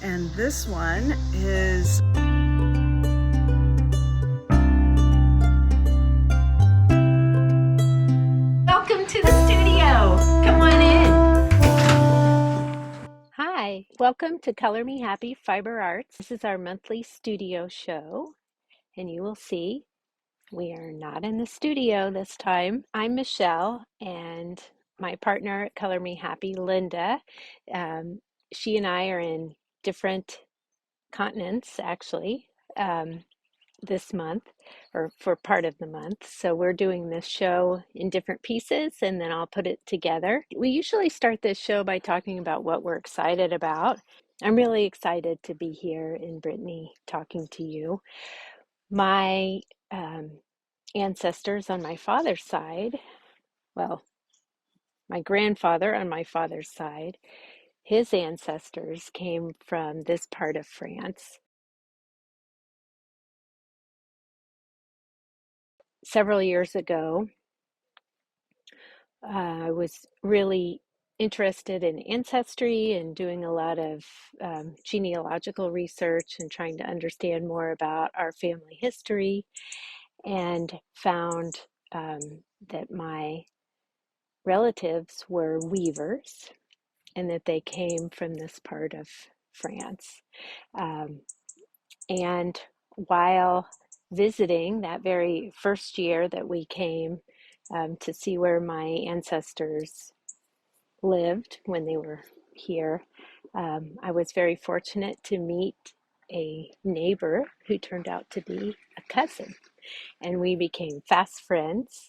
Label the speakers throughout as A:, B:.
A: And this one is
B: welcome to the studio. Come on in. Hi, welcome to Color Me Happy Fiber Arts. This is our monthly studio show, and you will see we are not in the studio this time. I'm Michelle, and my partner at Color Me Happy, Linda. She and I are in different continents, actually, this month, or for part of the month. So we're doing this show in different pieces, and then I'll put it together. We usually start this show by talking about what we're excited about. I'm really excited to be here in Brittany talking to you. My ancestors on my father's side, well, my grandfather on my father's side, his ancestors came from this part of France. Several years ago, I was really interested in ancestry and doing a lot of genealogical research and trying to understand more about our family history, and found that my relatives were weavers and that they came from this part of France. And while visiting that very first year that we came to see where my ancestors lived when they were here, I was very fortunate to meet a neighbor who turned out to be a cousin, and we became fast friends.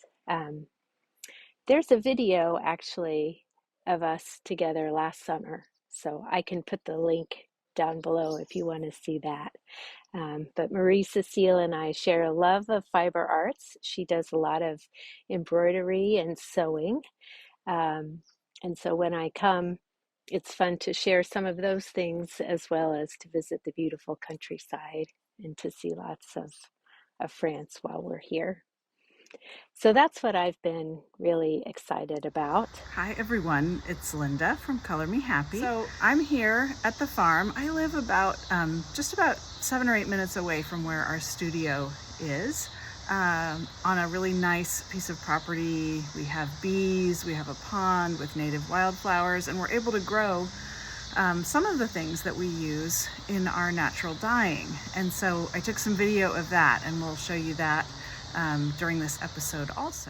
B: There's a video actually of us together last summer, so I can put the link down below if you want to see that. But Marie Cecile and I share a love of fiber arts. She does a lot of embroidery and sewing. And so when I come, it's fun to share some of those things as well as to visit the beautiful countryside and to see lots of France while we're here. So that's what I've been really excited about.
A: Hi everyone, it's Linda from Color Me Happy. So I'm here at the farm. I live about just about 7 or 8 minutes away from where our studio is, on a really nice piece of property. We have bees, we have a pond with native wildflowers, and we're able to grow some of the things that we use in our natural dyeing. And so I took some video of that, and we'll show you that during this episode also.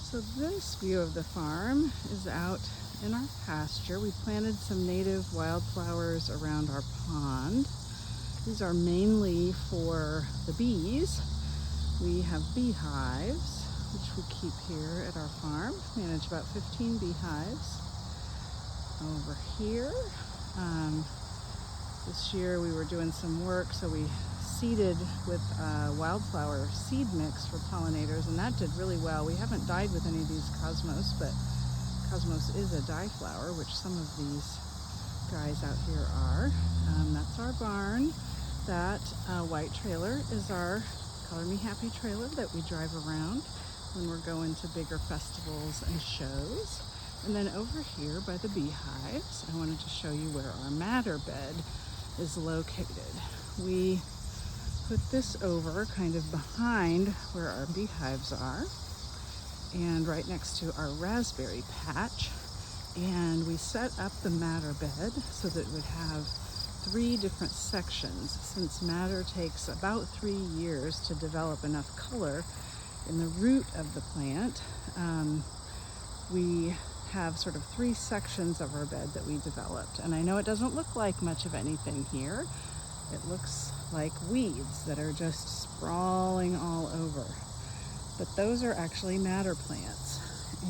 A: So this view of the farm is out in our pasture. We planted some native wildflowers around our pond. These are mainly for the bees. We have beehives, which we keep here at our farm. We manage about 15 beehives. Over here, this year we were doing some work, so we seeded with wildflower seed mix for pollinators, and that did really well. We haven't dyed with any of these cosmos, but cosmos is a dye flower, which some of these guys out here are. That's our barn. That white trailer is our Color Me Happy trailer that we drive around when we're going to bigger festivals and shows. And then over here by the beehives, I wanted to show you where our madder bed is located. We put this over kind of behind where our beehives are and right next to our raspberry patch. And we set up the madder bed so that it would have 3 different sections. Since madder takes about 3 years to develop enough color in the root of the plant, we have sort of 3 sections of our bed that we developed. And I know it doesn't look like much of anything here. It looks like weeds that are just sprawling all over. But those are actually madder plants.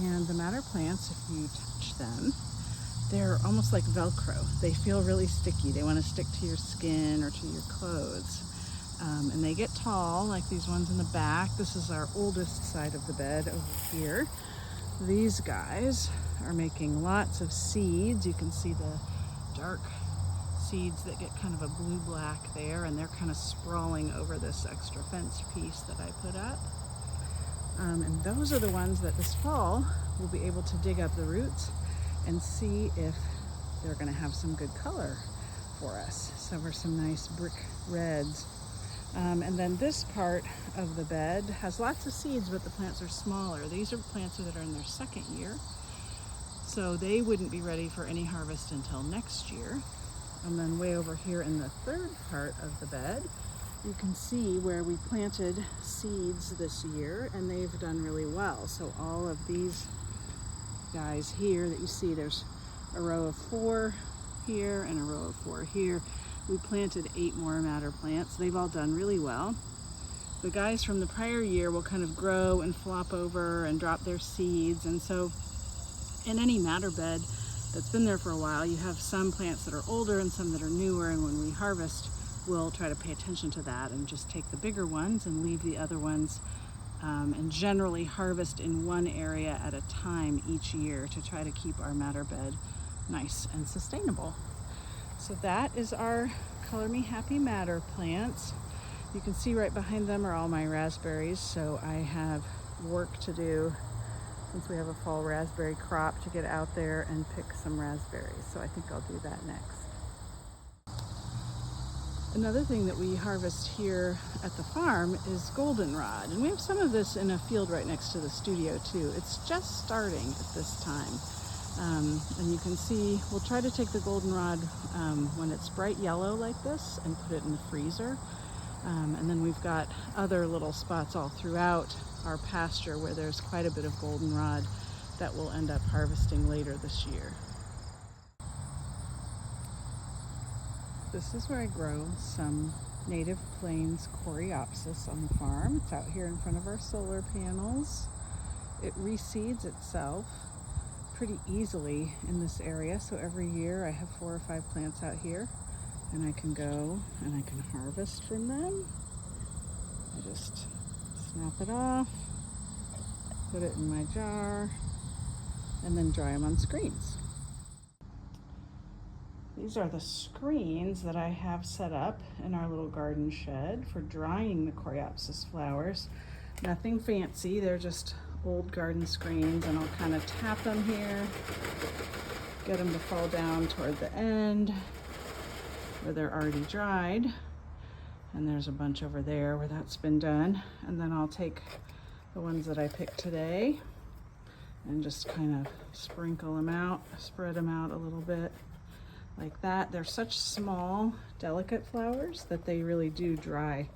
A: And the madder plants, if you touch them, they're almost like Velcro. They feel really sticky. They want to stick to your skin or to your clothes. And they get tall, like these ones in the back. This is our oldest side of the bed over here. These guys are making lots of seeds. You can see the dark seeds that get kind of a blue-black there, and they're kind of sprawling over this extra fence piece that I put up. And those are the ones that this fall we'll be able to dig up the roots and see if they're going to have some good color for us. So we're some nice brick reds. And then this part of the bed has lots of seeds, but the plants are smaller. These are plants that are in their second year, so they wouldn't be ready for any harvest until next year. And then way over here in the third part of the bed, you can see where we planted seeds this year, and they've done really well. So all of these guys here that you see, there's a row of 4 here and a row of 4 here. We planted 8 more madder plants. They've all done really well. The guys from the prior year will kind of grow and flop over and drop their seeds. And so in any madder bed that's been there for a while, you have some plants that are older and some that are newer. And when we harvest, we'll try to pay attention to that and just take the bigger ones and leave the other ones, and generally harvest in one area at a time each year to try to keep our madder bed nice and sustainable. So that is our Color Me Happy madder plants. You can see right behind them are all my raspberries, so I have work to do since we have a fall raspberry crop to get out there and pick some raspberries. So I think I'll do that next. Another thing that we harvest here at the farm is goldenrod, and we have some of this in a field right next to the studio too. It's just starting at this time. And you can see, we'll try to take the goldenrod when it's bright yellow like this and put it in the freezer. And then we've got other little spots all throughout our pasture where there's quite a bit of goldenrod that we'll end up harvesting later this year. This is where I grow some native plains coreopsis on the farm. It's out here in front of our solar panels. It reseeds itself pretty easily in this area, so every year I have 4 or 5 plants out here, and I can go and I can harvest from them. I just snap it off, put it in my jar, and then dry them on screens. These are the screens that I have set up in our little garden shed for drying the coreopsis flowers. Nothing fancy, they're just old garden screens, and I'll kind of tap them here, get them to fall down toward the end where they're already dried. And there's a bunch over there where that's been done. And then I'll take the ones that I picked today and just kind of sprinkle them out, spread them out a little bit like that. They're such small, delicate flowers that they really do dry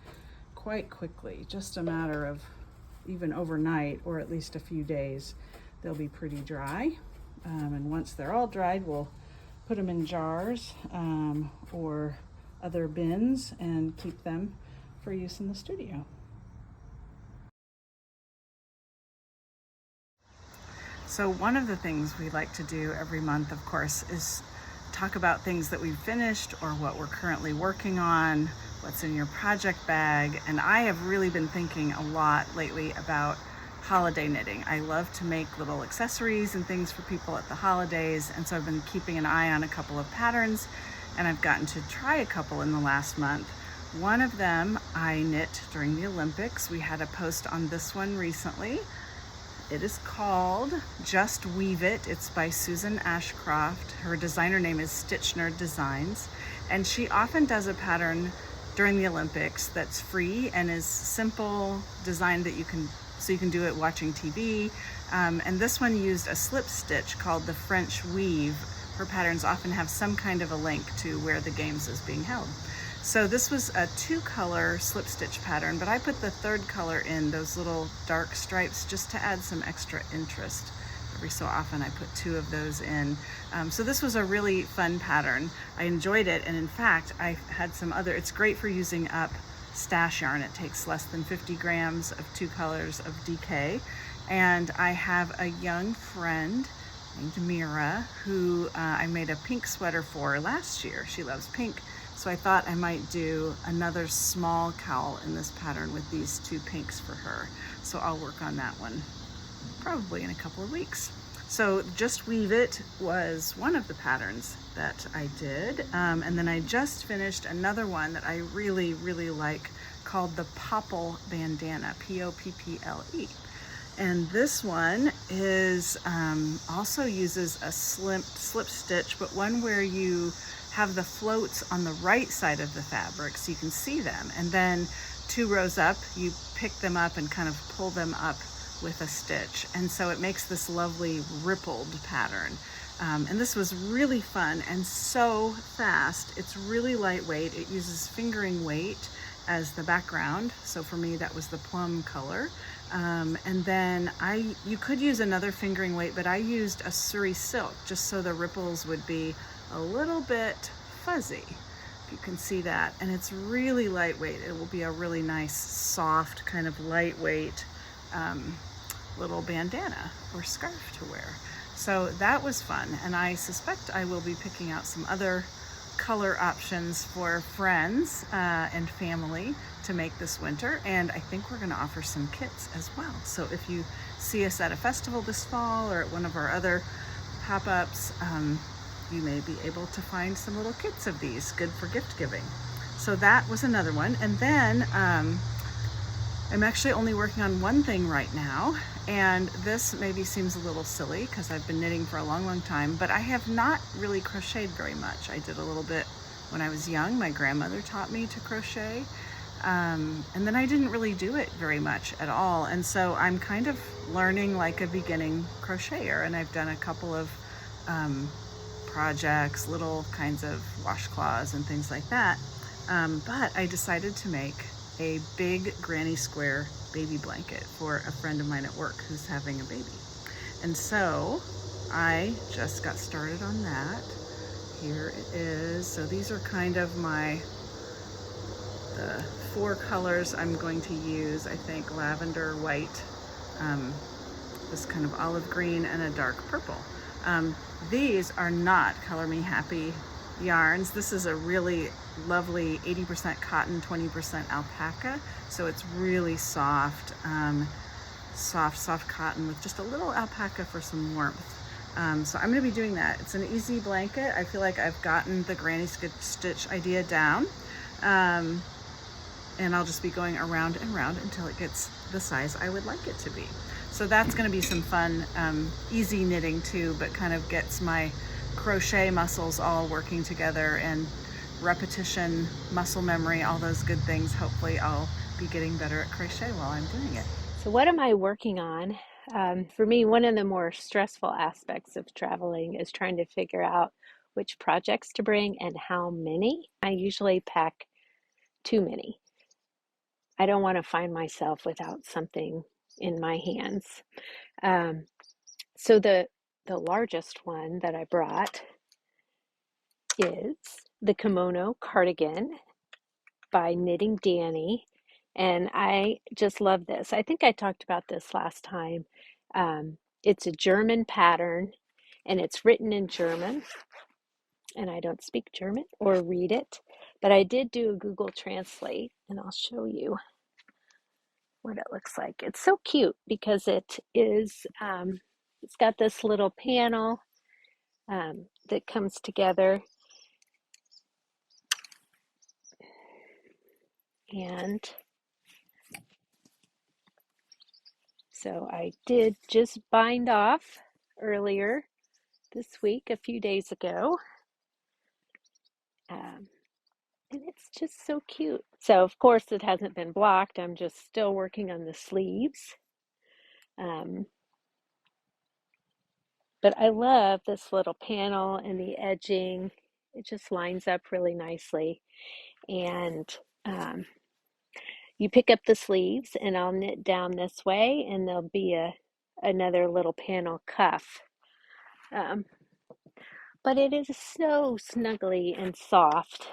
A: quite quickly. Just a matter of even overnight, or at least a few days, they'll be pretty dry. And once they're all dried, we'll put them in jars or other bins and keep them for use in the studio. So one of the things we like to do every month, of course, is talk about things that we've finished or what we're currently working on, what's in your project bag. And I have really been thinking a lot lately about holiday knitting. I love to make little accessories and things for people at the holidays, and so I've been keeping an eye on a couple of patterns, and I've gotten to try a couple in the last month. One of them I knit during the Olympics. We had a post on this one recently. It is called Just Weave It. It's by Susan Ashcroft. Her designer name is Stitchnerd Designs, and she often does a pattern during the Olympics that's free and is simple, designed that you can do it watching TV. And this one used a slip stitch called the French Weave. Her patterns often have some kind of a link to where the games is being held. So this was a 2-color slip stitch pattern, but I put the 3rd color in, those little dark stripes, just to add some extra interest. Every so often I put 2 of those in. So this was a really fun pattern. I enjoyed it, and in fact, I had some other, it's great for using up stash yarn. It takes less than 50 grams of 2 colors of DK. And I have a young friend named Mira who I made a pink sweater for last year. She loves pink. So I thought I might do another small cowl in this pattern with these 2 pinks for her. So I'll work on that one probably in a couple of weeks. So Just Weave It was one of the patterns that I did. And then I just finished another one that I really, really like called the Popple Bandana, Popple. And this one is also uses a slip stitch, but one where you have the floats on the right side of the fabric so you can see them. And then 2 rows up, you pick them up and kind of pull them up with a stitch. And so it makes this lovely rippled pattern. And this was really fun and so fast. It's really lightweight. It uses fingering weight as the background. So for me, that was the plum color. And then you could use another fingering weight, but I used a Suri Silk just so the ripples would be a little bit fuzzy. If you can see that. And it's really lightweight. It will be a really nice, soft, kind of lightweight little bandana or scarf to wear. So that was fun, and I suspect I will be picking out some other color options for friends and family to make this winter, and I think we're going to offer some kits as well. So if you see us at a festival this fall or at one of our other pop-ups, you may be able to find some little kits of these, good for gift giving. So that was another one. And then I'm actually only working on one thing right now, and this maybe seems a little silly because I've been knitting for a long time, but I have not really crocheted very much. I did a little bit when I was young. My grandmother taught me to crochet, and then I didn't really do it very much at all. And so I'm kind of learning like a beginning crocheter, and I've done a couple of projects, little kinds of washcloths and things like that. But I decided to make a big granny square baby blanket for a friend of mine at work who's having a baby. And so I just got started on that. Here it is. So these are kind of the 4 colors I'm going to use. I think lavender, white, this kind of olive green, and a dark purple. These are not Color Me Happy yarns. This is a really lovely 80% cotton, 20% alpaca. So it's really soft, soft cotton with just a little alpaca for some warmth. So I'm going to be doing that. It's an easy blanket. I feel like I've gotten the granny stitch idea down. And I'll just be going around and around until it gets the size I would like it to be. So that's going to be some fun, easy knitting too, but kind of gets my crochet muscles all working together, and repetition, muscle memory, all those good things. Hopefully I'll be getting better at crochet while I'm doing it.
B: So what am I working on? For me, one of the more stressful aspects of traveling is trying to figure out which projects to bring and how many. I usually pack too many. I don't want to find myself without something in my hands. So the largest one that I brought is the kimono cardigan by Knitting Danny, and I just love this. I think I talked about this last time. It's a German pattern, and it's written in German, and I don't speak German or read it, but I did do a Google Translate, and I'll show you what it looks like. It's so cute because it is, it's got this little panel that comes together, and so I did just bind off earlier this week, a few days ago, and it's just so cute. So of course it hasn't been blocked. I'm just still working on the sleeves. But I love this little panel and the edging. It just lines up really nicely. And you pick up the sleeves, and I'll knit down this way, and there'll be another little panel cuff. But it is so snuggly and soft.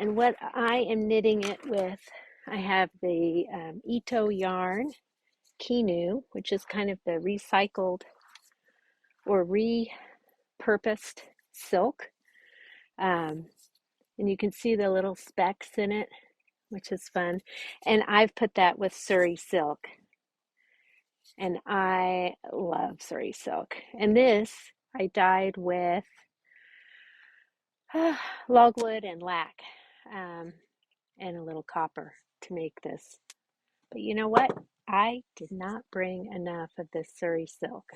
B: And what I am knitting it with, I have the Ito yarn, Kinu, which is kind of the recycled or repurposed silk. And you can see the little specks in it, which is fun. And I've put that with Suri Silk. And I love Suri Silk. And this I dyed with logwood and lac, and a little copper to make this. But you know what? I did not bring enough of this Suri silk.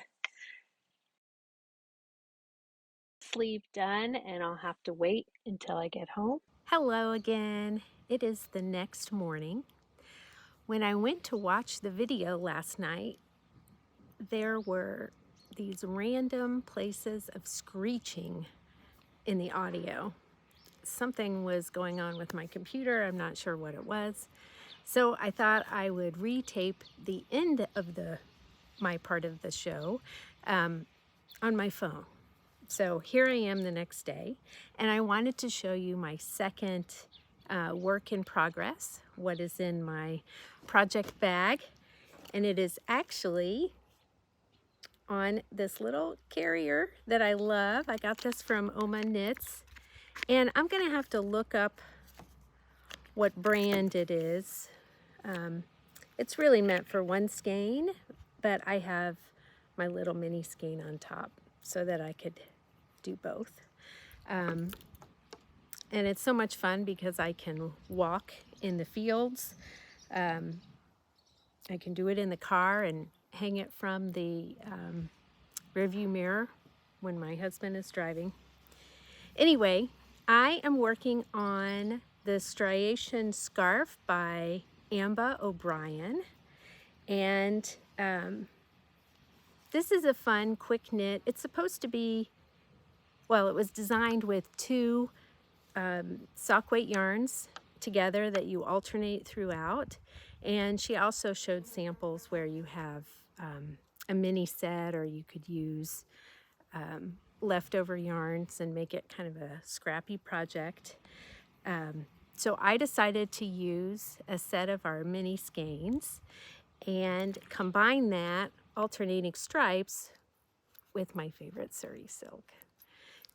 B: Sleeve done, and I'll have to wait until I get home. Hello again. It is the next morning. When I went to watch the video last night, there were these random places of screeching in the audio. Something was going on with my computer. I'm not sure what it was. So I thought I would retape the end of my part of the show on my phone. So here I am the next day, and I wanted to show you my second work in progress, what is in my project bag. And it is actually on this little carrier that I love. I got this from Oma Knits, and I'm gonna have to look up what brand it is. It's really meant for one skein, but I have my little mini skein on top so that I could do both. And it's so much fun because I can walk in the fields. I can do it in the car and hang it from the rearview mirror when my husband is driving. Anyway, I am working on the striation scarf by Amba O'Brien, and this is a fun quick knit. It's supposed to be, well, it was designed with two sock weight yarns together that you alternate throughout, and she also showed samples where you have a mini set, or you could use leftover yarns and make it kind of a scrappy project. So I decided to use a set of our mini skeins and combine that alternating stripes with my favorite Suri silk,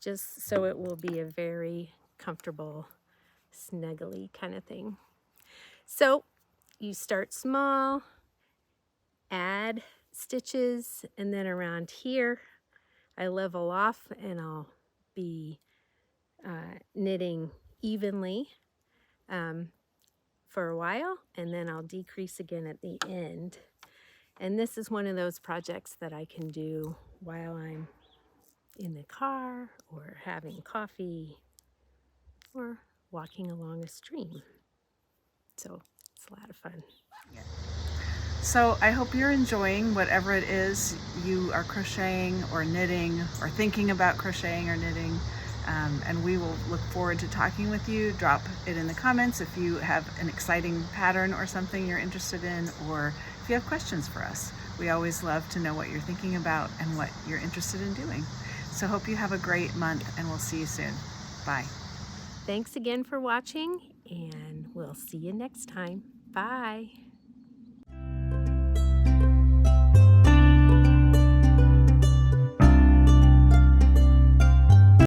B: just so it will be a very comfortable, snuggly kind of thing. So you start small, add stitches, and then around here I level off and I'll be knitting evenly for a while, and then I'll decrease again at the end. And this is one of those projects that I can do while I'm in the car or having coffee or walking along a stream. So it's a lot of fun.
A: So I hope you're enjoying whatever it is you are crocheting or knitting or thinking about crocheting or knitting. And we will look forward to talking with you. Drop it in the comments if you have an exciting pattern or something you're interested in, or if you have questions for us. We always love to know what you're thinking about and what you're interested in doing. So hope you have a great month, and we'll see you soon. Bye.
B: Thanks again for watching, and we'll see you next time. Bye.